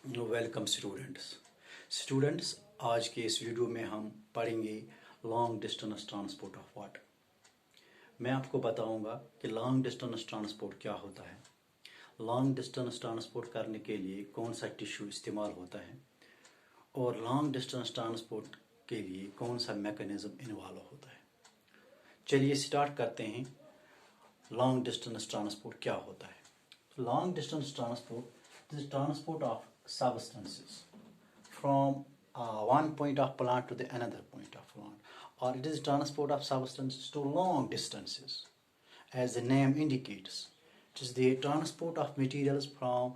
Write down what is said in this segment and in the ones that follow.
Welcome students आज के इस वीडियो में हम पढ़ेंगे long distance transport of water. मैं आपको बताऊंगा कि लॉन्ग डिस्टेंस ट्रांसपोर्ट क्या होता है, लॉन्ग डिस्टेंस ट्रांसपोर्ट करने के लिए कौन सा टिश्यू इस्तेमाल होता है और लॉन्ग डिस्टेंस ट्रांसपोर्ट के लिए कौन सा मैकेनिज्म इन्वॉल्व होता है। चलिए स्टार्ट करते हैं। लॉन्ग डिस्टेंस ट्रांसपोर्ट क्या होता है? Long distance transport is transport of substances from one point of plant to the another point of plant, or it is transport of substances to long distances. As the name indicates, it is the transport of materials from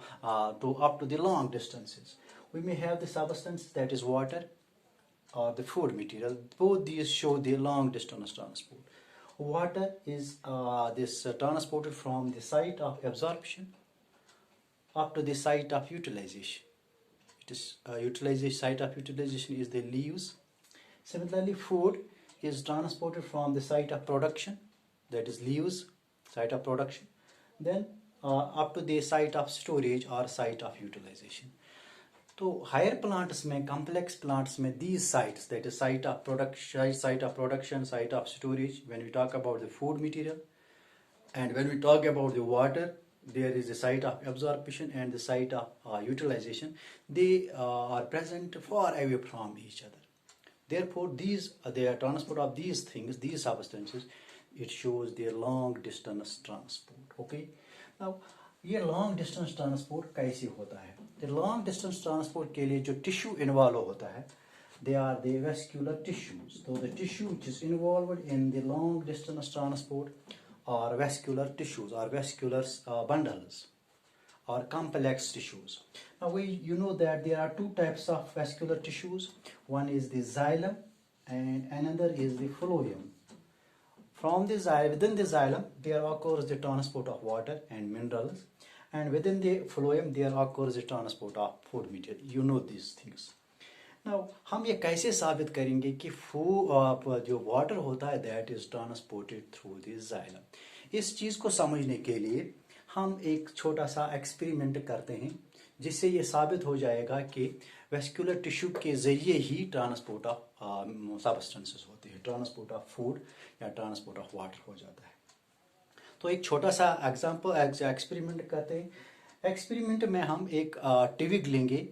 to up to the long distances. We may have the substance that is water or the food material. Both these show the long distance transport. Water is transported from the site of absorption up to the site of utilization. It is site of utilization is the leaves. Similarly, food is transported from the site of production, that is leaves, site of production, then up to the site of storage or site of utilization. So higher plants में, complex plants में, these sites, that is site of production, site of storage, when we talk about the food material, and when we talk about the water, there is a site of absorption and the site of utilization. They are present far away from each other. Therefore, the transport of these things, these substances, it shows their long distance transport. Okay. Now, ये long distance transport कैसे होता है? The long distance transport के लिए जो tissue involved होता है, they are the vascular tissues. So the tissue which is involved in the long distance transport or vascular tissues or vascular bundles or complex tissues. Now you know that there are two types of vascular tissues. One is the xylem and another is the phloem. Within the xylem there occurs the transport of water and minerals, and within the phloem there occurs the transport of food material. You know these things. Now हम ये कैसे साबित करेंगे कि जो water होता है that is transported through the xylem? इस चीज को समझने के लिए हम एक छोटा सा एक्सपेरिमेंट करते हैं जिससे ये साबित हो जाएगा कि वेस्कुलर टिश्यू के जरिए ही ट्रांसपोर्ट ऑफ सब्सटेंसेस होते हैं, ट्रांसपोर्ट ऑफ फूड या ट्रांसपोर्ट ऑफ वाटर हो जाता है। तो एक छोटा सा एक्सपेरिमेंट करते हैं। एक्सपेरिमेंट में हम एक ट्यूबिक लेंगे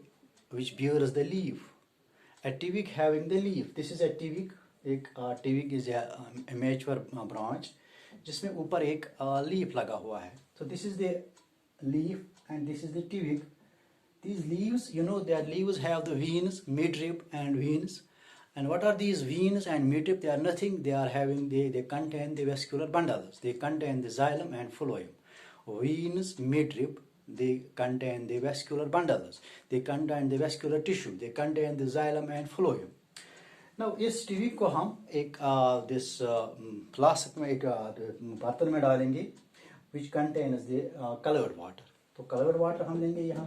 which bears the leaf. A twig having the leaf. This is a twig. एक twig is a mature branch जिसमें ऊपर एक leaf लगा हुआ है. So this is the leaf and this is the twig. These leaves, you know, their leaves have the veins, midrib and veins. And what are these veins and midrib? They are nothing. They are having they contain the vascular bundles. They contain the xylem and phloem. Veins, midrib, they contain the vascular bundles, they contain the vascular tissue, they contain the xylem and phloem. Now इस tube को हम एक flask में, एक बर्तन में डालेंगे which contains the colored water. तो colored water हम लेंगे यहाँ।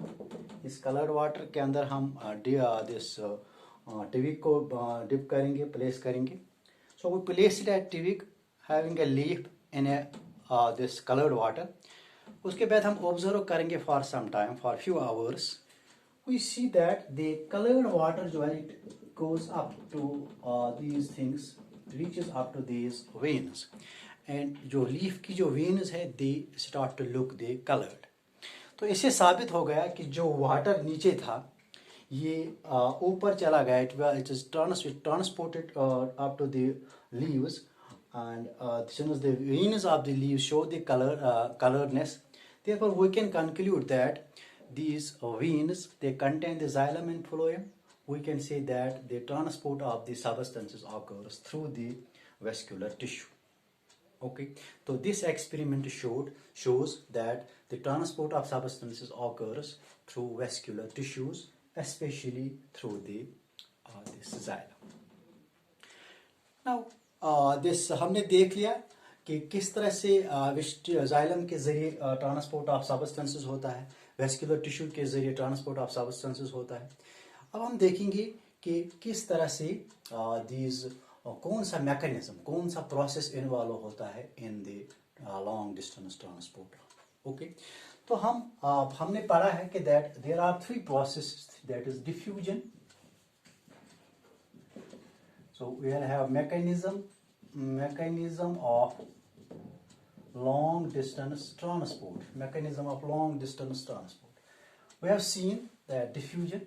इस colored water के अंदर हम ट्यूब को डिप करेंगे, प्लेस करेंगे. So we place that twig having a leaf in this colored water. उसके बाद हम ऑब्जर्व करेंगे for some time, for few hours. We see that the coloured water जो है it goes up to these things, reaches up to these veins, and जो leaf की जो veins है they start to look they coloured. तो इससे साबित हो गया कि जो वाटर नीचे था ये ऊपर चला गया. It is transported up to the leaves, and since the veins of the leaves show the coloredness, therefore we can conclude that these veins, they contain the xylem and phloem. We can say that the transport of the substances occurs through the vascular tissue. Okay, so this experiment shows that the transport of substances occurs through vascular tissues, especially through this xylem. Now हमने देख लिया कि किस तरह से xylem के जरिए transport of substances होता है, वेस्कुलर टिश्यू के जरिए ट्रांसपोर्ट ऑफ सब्सटेंसेस होता है. अब हम देखेंगे कि किस तरह से कौन सा मैकेनिज्म, कौन सा प्रोसेस इन्वॉल्व होता है in the long distance transport. Okay, तो हमने पढ़ा है कि that there are three process, that is diffusion. So we have mechanism of long distance transport. Mechanism of long distance transport. We have seen that diffusion,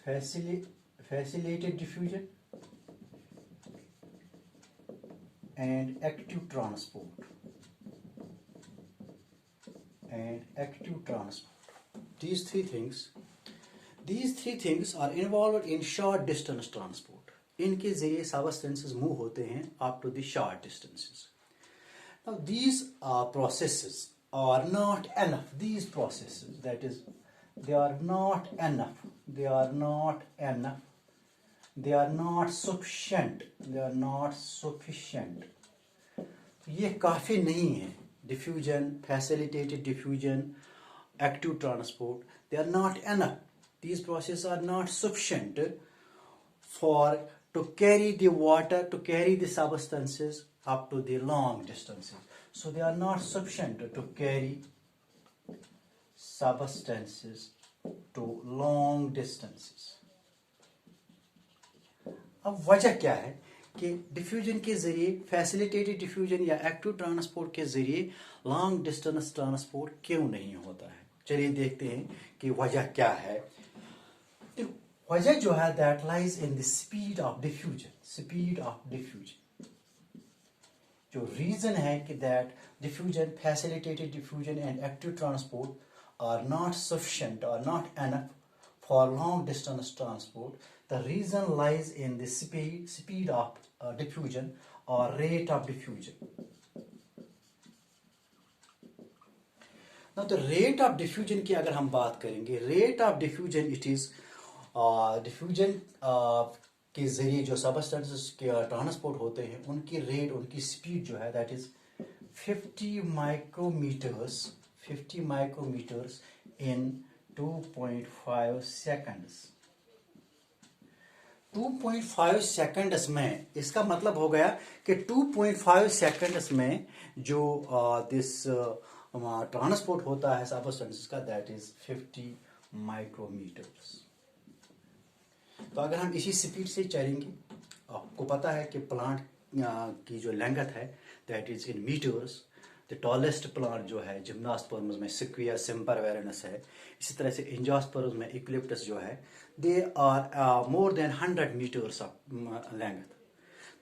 facilitated diffusion, and active transport. These three things are involved in short distance transport. इनके जरिए substances move होते हैं up to the short distances. Now these processes are not enough. These processes, that is, they are not enough. They are not enough. They are not sufficient. They are not sufficient. ये काफी नहीं है. Diffusion, facilitated diffusion, active transport, they are not enough. These processes are not sufficient to carry the water, to carry the substances up to the long distances. So they are not sufficient to carry substances to long distances. अब वजह क्या है कि diffusion के जरिए, facilitated diffusion या active transport के जरिए लॉन्ग डिस्टेंस ट्रांसपोर्ट क्यों नहीं होता है. चलिए देखते हैं कि वजह क्या है. वजह जो है that lies in the speed of diffusion. जो रीजन है कि that diffusion, facilitated diffusion and active transport are not sufficient, are not enough for long distance transport. The reason lies in the speed of diffusion or rate of diffusion. Now the rate of diffusion की अगर हम बात करेंगे, rate of diffusion it is diffusion के जरिए जो substances के transport होते हैं उनकी रेट, उनकी स्पीड जो है that is 50 micrometers in 2.5 seconds. 2.5 seconds में इसका मतलब हो गया कि 2.5 seconds में जो दिस ट्रांसपोर्ट होता है सबस्टेंसेस का दैट इज 50 माइक्रोमीटर्स. तो अगर हम इसी स्पीड से चलेंगे, आपको पता है कि प्लांट की जो लेंथ है that is in metres. The tallest plant जो है जिम्नास्पर्म्स में सिक्विया सिम्परवेरेनस है. इसी तरह से एंजियोस्पर्म्स में इक्लिप्टस जो है they are more than 100 metres of length.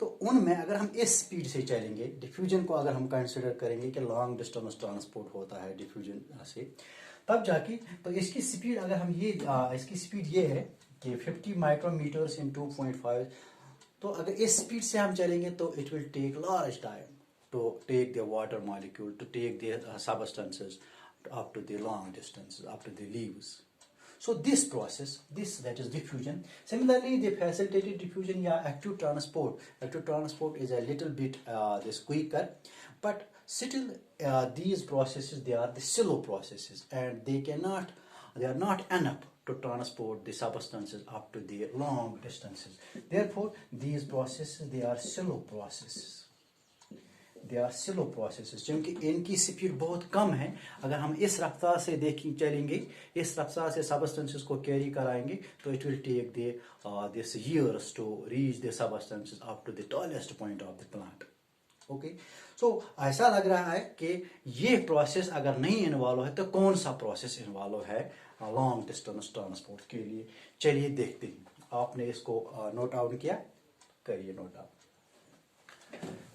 तो उनमें अगर हम इस स्पीड से चलेंगे, डिफ्यूजन को अगर हम कंसिडर करेंगे कि लॉन्ग डिस्टेंस ट्रांसपोर्ट होता है डिफ्यूजन से, तब जाके तो इसकी स्पीड अगर हम इसकी स्पीड ये है कि 50 माइक्रोमीटर्स इन 2.5. तो अगर इस स्पीड से हम चलेंगे तो it will take large time to take the water molecule, to take the substances up to the long distances, up to the leaves. So this process, that is diffusion. Similarly, the facilitated diffusion या active transport is a little bit this quicker, but still these processes, they are the slow processes and they are not enough to transport the substances up to the long distances. Therefore, these processes, they are slow processes. क्योंकि इनकी speed बहुत कम है. अगर हम इस रफ्तार से चलेंगे, इस रफ्तार से सबस्टेंसेस को कैरी कराएंगे तो it will take this years to reach the substances up to the tallest point of the plant. Okay, so ऐसा लग रहा है कि ये प्रोसेस अगर नहीं इन्वॉल्व है तो कौन सा प्रोसेस इन्वॉल्व है लॉन्ग डिस्टेंस ट्रांसपोर्ट के लिए. चलिए देखते हैं. आपने इसको नोट आउट किया, करिए नोट आउट.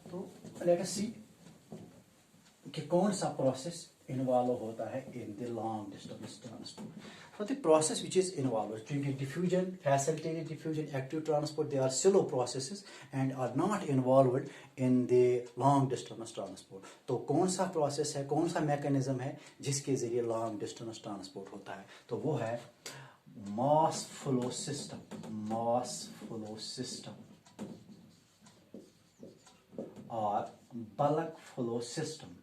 तो लेट अस सी कि कौन सा प्रोसेस इन्वॉल्व होता है in the long distance transport. So the process which is involved, क्योंकि diffusion, facilitated diffusion, active transport, they are slow processes and are not involved in the long distance transport. तो कौन सा process है, कौन सा mechanism है जिसके जरिए long distance transport होता है? तो वो है mass flow system or bulk flow system.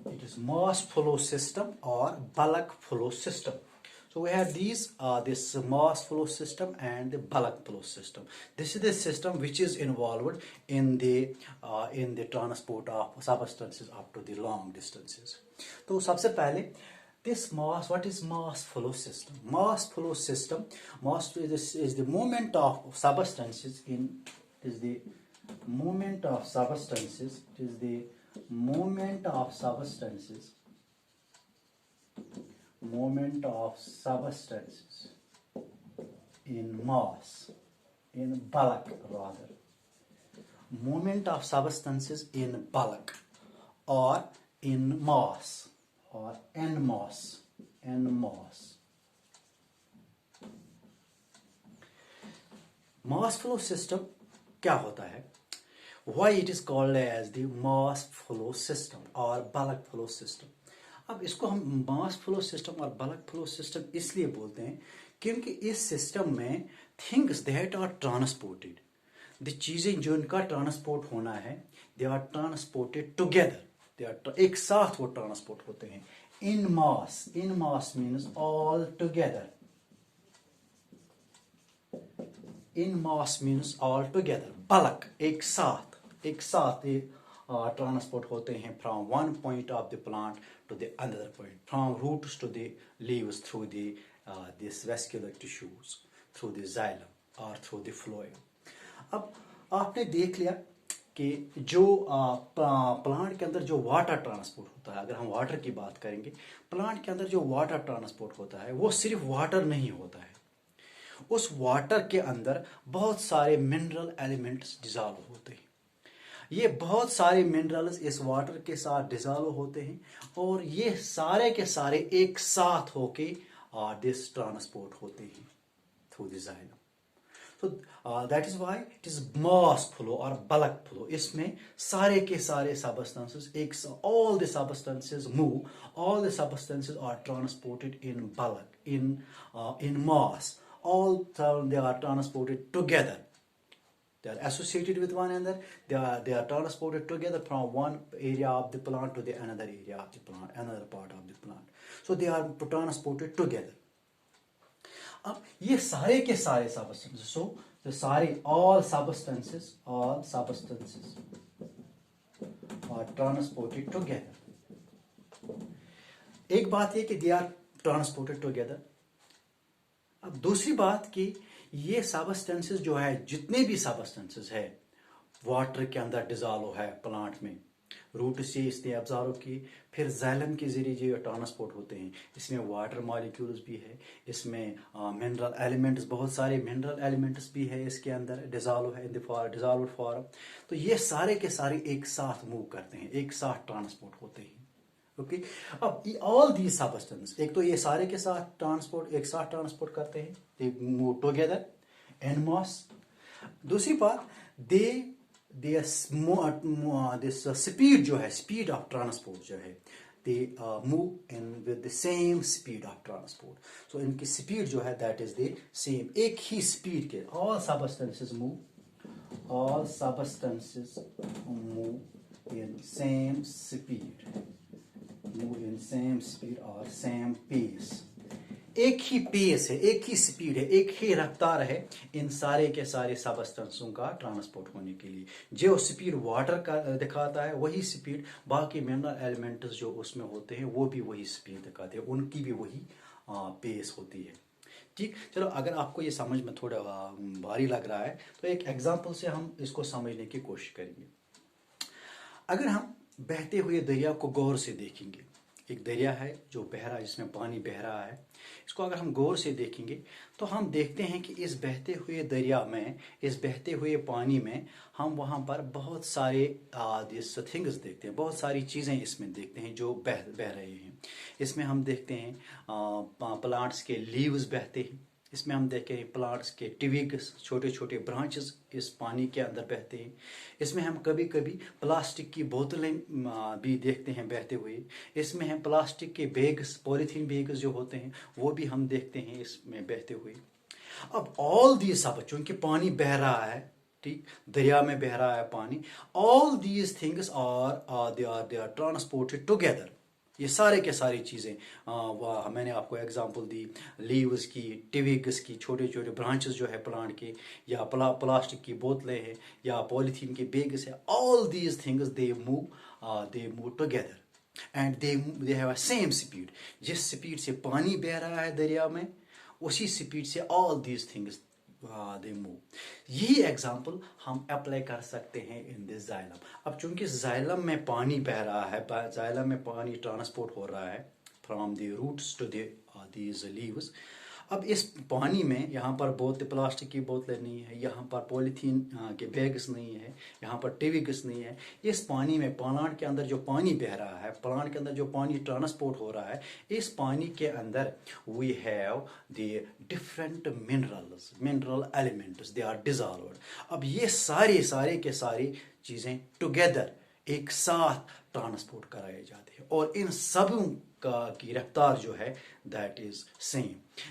It is mass flow system or bulk flow system. So we have this mass flow system and the bulk flow system. This is the system which is involved in the transport of substances up to the long distances. तो सबसे पहले this mass, what is mass flow system? Mass flow system, is the movement of substances is the movement of substances. It is the movement of substances in mass, in bulk rather. Movement of substances in bulk or in mass or en mass. Mass flow system क्या होता है? Why it is called as the mass flow system or bulk flow system? अब इसको हम mass flow system और bulk flow system इसलिए बोलते हैं क्योंकि इस सिस्टम में things that are transported, the चीजें जो इनका ट्रांसपोर्ट होना है, they are transported together, they are एक साथ वो ट्रांसपोर्ट होते हैं in mass. In mass means all together. In mass means all together. Bulk एक साथ ट्रांसपोर्ट होते हैं from one point of the plant to the another point, from roots to the leaves through the this vascular tissues, through the xylem or through the phloem. अब आपने देख लिया कि जो प्लांट के अंदर जो वाटर ट्रांसपोर्ट होता है, अगर हम वाटर की बात करेंगे, प्लांट के अंदर जो वाटर ट्रांसपोर्ट होता है वो सिर्फ वाटर नहीं होता है. उस वाटर के अंदर बहुत सारे मिनरल एलिमेंट्स डिसॉल्व होते हैं. ये बहुत सारे मिनरल्स इस वाटर के साथ डिसॉल्व होते हैं और ये सारे के सारे एक साथ होके दिस ट्रांसपोर्ट होते हैं through the xylem. So that is why it is mass flow or bulk flow. इसमें सारे के सारे substances, all the substances move, all the substances are transported in bulk, in mass. All they are transported together. They are associated with one another. They are transported together from one area of the plant to the another area of the plant, another part of the plant. So they are transported together. अब ये सारे के सारे substances, so the सारे all substances are transported together. एक बात ये कि they are transported together. अब दूसरी बात कि ये सबस्टेंसेस जो है, जितने भी सबस्टेंसेस है वाटर के अंदर डिसॉल्व है प्लांट में, रूट से इसने एब्जॉर्व की, फिर जाइलम के जरिए जो ट्रांसपोर्ट होते हैं, इसमें वाटर मॉलिक्यूल्स भी है, इसमें मिनरल एलिमेंट्स, बहुत सारे मिनरल एलिमेंट्स भी है इसके अंदर, डिसॉल्व है इन द डिसॉल्व्ड फॉर्म. तो ये सारे के सारे एक साथ मूव करते हैं, एक साथ ट्रांसपोर्ट होते हैं. ओके, अब ऑल दी सबस्टेंस, एक तो ये सारे के साथ एक साथ ट्रांसपोर्ट करते हैं, दे मूव टुगेदर इन मास. दूसरी बात, दिस स्पीड जो है, स्पीड ऑफ ट्रांसपोर्ट जो है, they move in with the same speed of transport. So इनकी स्पीड जो है दैट इज द सेम, एक ही स्पीड के all substances move in same speed, move in same speed or same pace. एक ही pace है, एक ही स्पीड है, एक ही रफ्तार है इन सारे के सारे सबस्टेंसों का ट्रांसपोर्ट होने के लिए. जो स्पीड वाटर का दिखाता है वही स्पीड बाकी मिनरल एलिमेंट्स जो उसमें होते हैं वो भी वही स्पीड दिखाते हैं, उनकी भी वही पेस होती है. ठीक, चलो अगर आपको ये समझ में थोड़ा भारी लग रहा है तो एक एग्जांपल से हम इसको समझने की कोशिश करेंगे. अगर हम बहते हुए दरिया को गौर से देखेंगे, एक दरिया है जो बह रहा है, जिसमें पानी बह रहा है, इसको अगर हम गौर से देखेंगे तो हम देखते हैं कि इस बहते हुए दरिया में, इस बहते हुए पानी में हम वहाँ पर बहुत सारे थिंग्स देखते हैं, बहुत सारी चीज़ें इसमें देखते हैं जो बह रहे हैं. इसमें हम देखते हैं प्लांट्स के लीव्स बहते हैं, इसमें हम देखें प्लांट्स के ट्विग्स, छोटे छोटे ब्रांचेस इस पानी के अंदर बहते हैं. इसमें हम कभी कभी प्लास्टिक की बोतलें भी देखते हैं बहते हुए. इसमें हम प्लास्टिक के बैग्स, पॉलीथीन बैग्स जो होते हैं वो भी हम देखते हैं इसमें बहते हुए. अब ऑल दीज सब, चूंकि पानी बह रहा है, ठीक, दरिया में बह रहा है पानी, all these things are transported together. ये सारे के सारी चीज़ें वाह मैंने आपको एग्जांपल दी लीव्स की, टिविग्स की, छोटे छोटे ब्रांचेस जो है प्लांट के, या प्लास्टिक की बोतलें हैं, या पॉलीथीन के बैग्स है। All these things they move together and they have a same speed. जिस स्पीड से पानी बह रहा है दरिया में, उसी स्पीड से all these things they move. यही एग्जाम्पल हम अप्लाई कर सकते हैं इन दिस जाइलम। अब चूंकि जाइलम में पानी बह रहा है, जाइलम में पानी ट्रांसपोर्ट हो रहा है from the roots to these leaves. अब इस पानी में यहाँ पर प्लास्टिक की बोतलें नहीं है, यहाँ पर पॉलीथीन के बैग्स नहीं है, यहाँ पर टिविग्स नहीं है। इस पानी में प्लांट के अंदर जो पानी बह रहा है, प्लांट के अंदर जो पानी ट्रांसपोर्ट हो रहा है, इस पानी के अंदर we have the different mineral elements, they are dissolved. अब ये सारे के सारी चीज़ें टुगेदर एक साथ ट्रांसपोर्ट कराए जाते हैं, और इन सब की रफ्तार जो है that is same.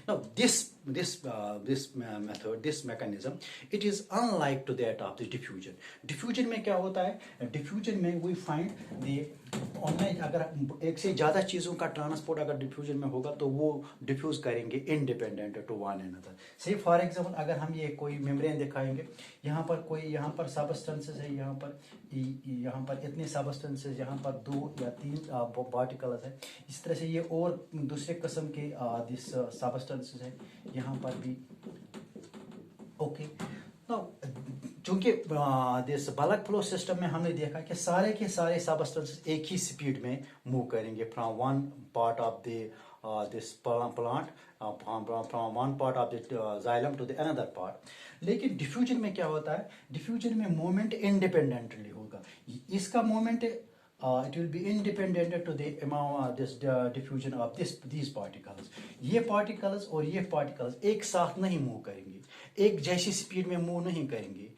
Now this method, this mechanism, it is unlike to that of the diffusion. Diffusion में क्या होता है? Diffusion में we find the ऑनलाइन अगर एक से ज़्यादा चीज़ों का ट्रांसपोर्ट अगर डिफ्यूजन में होगा तो वो डिफ्यूज करेंगे इंडिपेंडेंट टू वन अनदर। से फॉर एग्जांपल अगर हम ये कोई मेम्ब्रेन दिखाएंगे, यहाँ पर सबस्टेंसेस है, यहाँ पर इतने सबस्टेंसेस, यहाँ पर 2 या 3 पार्टिकल्स है। इस तरह से ये और दूसरे किस्म के दिस सबस्टेंसेस है, यहाँ पर भी ओके। चूंकि दिस बल्क फ्लो सिस्टम में हमने देखा कि सारे के सारे सबस्टेंसेस एक ही स्पीड में मूव करेंगे from one part of the this plant, from one part of the xylem to the another part. लेकिन डिफ्यूजन में क्या होता है? डिफ्यूजन में मूवमेंट इंडिपेंडेंटली होगा। इसका movement it will be independent to the amount this diffusion of these particles. ये particles और ये particles एक साथ नहीं मूव करेंगे, एक जैसी स्पीड में मूव नहीं करेंगे।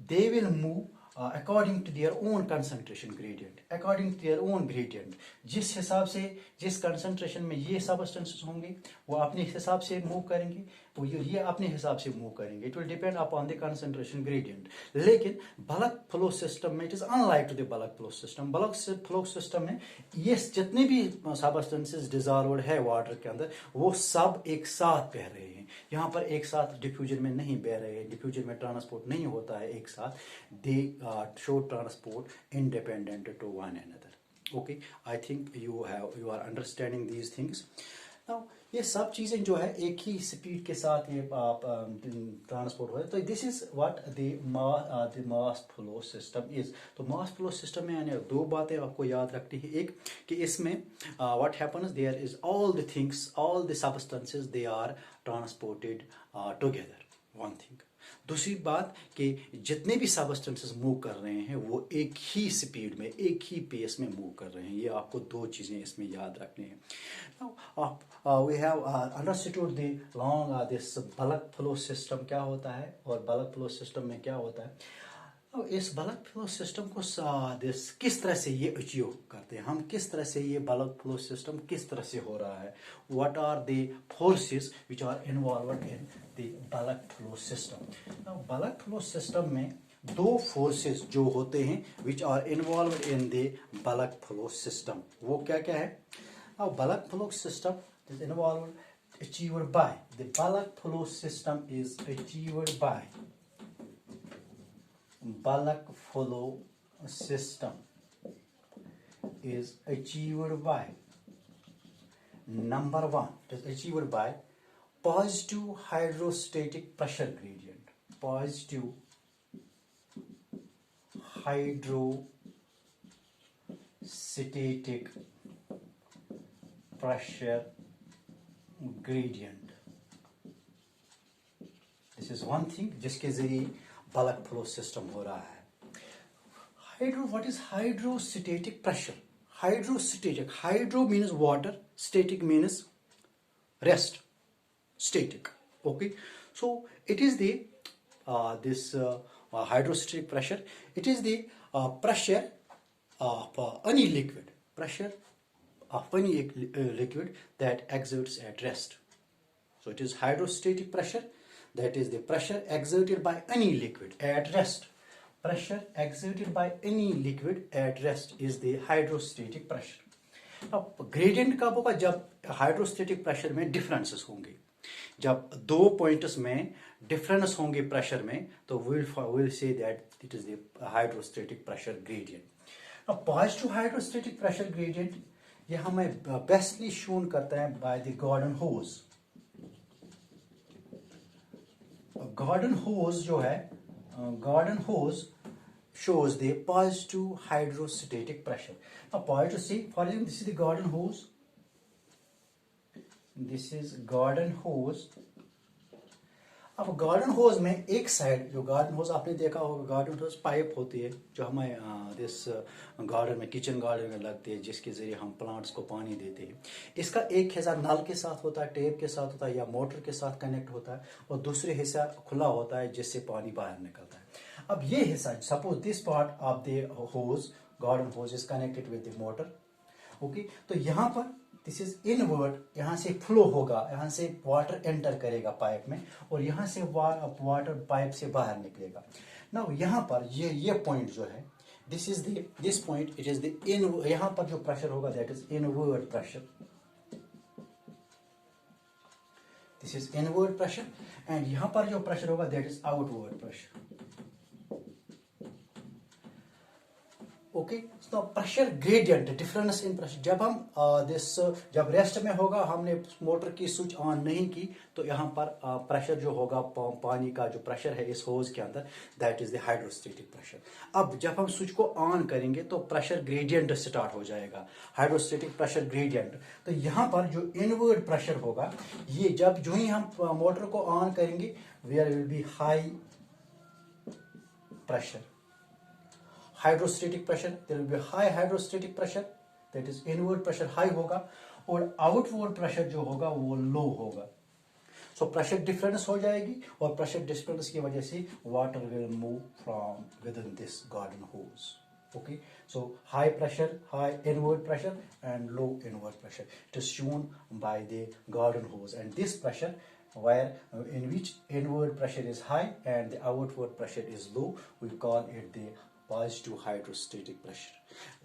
They will move according to their own concentration gradient, according to their own gradient। जिस हिसाब से जिस कंसंट्रेशन में ये सबस्टेंसेस होंगे वो अपने हिसाब से मूव करेंगे, वो ये अपने हिसाब से मूव करेंगे। It will depend upon the concentration gradient. लेकिन बल्क फ्लो सिस्टम में it is unlike to the bulk flow system. Bulk flow system में ये जितने भी सबस्टेंसेस डिजॉल्व्ड है वाटर के अंदर, वो सब एक साथ बह रहे हैं। यहाँ पर एक साथ डिफ्यूजन में नहीं बह रहे हैं, डिफ्यूजन में ट्रांसपोर्ट नहीं होता है एक साथ। They show transport independent to one another. Okay, I think you are understanding these things now. ये सब चीज़ें जो है एक ही स्पीड के साथ ये ट्रांसपोर्ट हो रहा है। तो this is what the mass flow system is. तो मास फ्लो सिस्टम में यानी 2 बातें आपको याद रखनी है। एक कि इसमें what happens, there is all the things, all the substances, they are transported together, one thing. दूसरी बात कि जितने भी सबस्टेंसेस मूव कर रहे हैं वो एक ही स्पीड में, एक ही पेस में मूव कर रहे हैं। ये आपको 2 चीज़ें इसमें याद रखनी है। We have understood the long this bulk flow system क्या होता है और बल्क फ्लो सिस्टम में क्या होता है। इस बल्क फ्लो सिस्टम को किस तरह से ये अचीव करते हैं हम, किस तरह से ये बल्क फ्लो सिस्टम किस तरह से हो रहा है। What are the forces which are involved in the bulk flow system. Bulk flow system में 2 फोर्सेस जो होते हैं which are involved in the bulk flow system, वो क्या क्या है। Bulk flow system is involved achieved by the bulk flow system is achieved by bulk flow system is achieved by number 1, it is achieved by positive hydrostatic pressure gradient, positive hydrostatic pressure gradient। this is one thing जिसके जरिए bulk flow system हो रहा है। What is hydrostatic pressure? Hydrostatic, hydro means water, static means rest, static. Okay, so it is the this hydrostatic pressure, it is the pressure of any liquid, pressure of any liquid that exerts at rest. So it is hydrostatic pressure, that is the pressure exerted by any liquid at rest. Pressure exerted by any liquid at rest is the hydrostatic pressure. अब gradient कब होगा? जब hydrostatic pressure में differences होंगे, जब दो points में difference होंगे प्रेशर में, तो will say that it is the hydrostatic pressure gradient. अब पॉजिटिव हाइड्रोस्टेटिक प्रेशर ग्रेडियंट ये हमें बेस्टली शोन करता है by the garden hose. Garden hose जो है, garden hose shows the positive hydrostatic pressure. Now positive, see for example this is the garden hose, this is garden hose। अब garden होज में एक साइड, जो गार्डन होज आपने देखा होगा, गार्डन होज पाइप होती है जो हमें दिस गार्डन में, किचन गार्डन में लगती है, जिसके जरिए हम प्लांट्स को पानी देते हैं। इसका एक हिस्सा नल के साथ होता है, टेप के साथ होता है या मोटर के साथ कनेक्ट होता है, और दूसरे हिस्सा खुला होता है जिससे पानी बाहर निकलता है। अब ये हिस्सा, suppose this part of the hose, garden hose is connected with the motor, okay. तो यहाँ पर दिस इज इनवर्ड, यहाँ से फ्लो होगा, यहाँ से वाटर एंटर करेगा पाइप में, और यहाँ से वाटर पाइप से बाहर निकलेगा। ना यहाँ पर ये पॉइंट जो है, this is this point, it is the in, यहाँ पर जो प्रेशर होगा that is inward pressure, this is inward pressure, and यहाँ पर जो प्रेशर होगा that is outward pressure, okay. तो pressure gradient, difference in pressure, जब हम जब रेस्ट में होगा, हमने मोटर की स्विच ऑन नहीं की, तो यहाँ पर प्रेशर जो होगा, पानी का जो प्रेशर है इस होज के अंदर, that is the hydrostatic pressure. अब जब हम स्विच को ऑन करेंगे तो प्रेशर ग्रेडियंट स्टार्ट हो जाएगा, हाइड्रोस्टेटिक प्रेशर ग्रेडियंट। तो यहाँ पर जो इनवर्ड प्रेशर होगा, ये जब जो ही हम मोटर को ऑन करेंगे, where will be high pressure, hydrostatic pressure, there will be high hydrostatic pressure, that is inward pressure high होगा, और आउटवर्ड प्रेशर जो होगा वो लो होगा। सो प्रेशर डिफरेंस हो जाएगी, और प्रेशर डिफरेंस की वजह से water will move from within this garden hose, okay। So high pressure, high inward pressure and low inward pressure, it is shown by the garden hose, and this pressure where in which inward pressure is high and the outward pressure is low, we call it the positive hydrostatic pressure।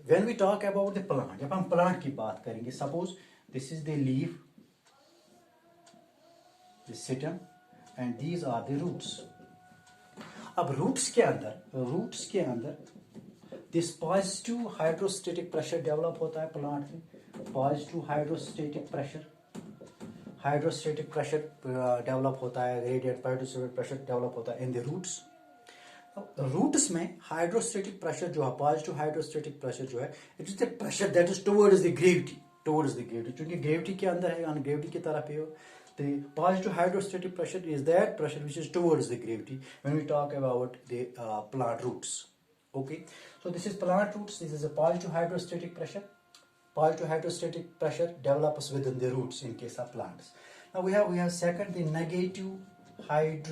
when we talk about the plant, जब हम plant की बात करेंगे, suppose this is the leaf, the stem, and these are the roots। अब roots के अंदर this positive hydrostatic pressure develop होता है प्लांट में, पॉजिटिव हाइड्रोस्टेटिक प्रेशर डेवलप होता है, रेडिएट हाइड्रोस्टेटिक प्रेशर डेवलप होता है इन द रूट्स। रूट्स में हाइड्रोस्टेटिक प्रेशर जो है, पॉजिटिव हाइड्रोस्टेटिक प्रेशर जो है, it is the pressure that is towards the gravity, क्योंकि ग्रेविटी के अंदर है, यानी ग्रेविटी की तरफ है। The positive hydrostatic pressure is that pressure which is towards the gravity when we talk about the plant roots, okay। So this is plant roots, this is a positive hydrostatic pressure, positive hydrostatic pressure develops within the roots in case of plants। Now we have second, the negative hydro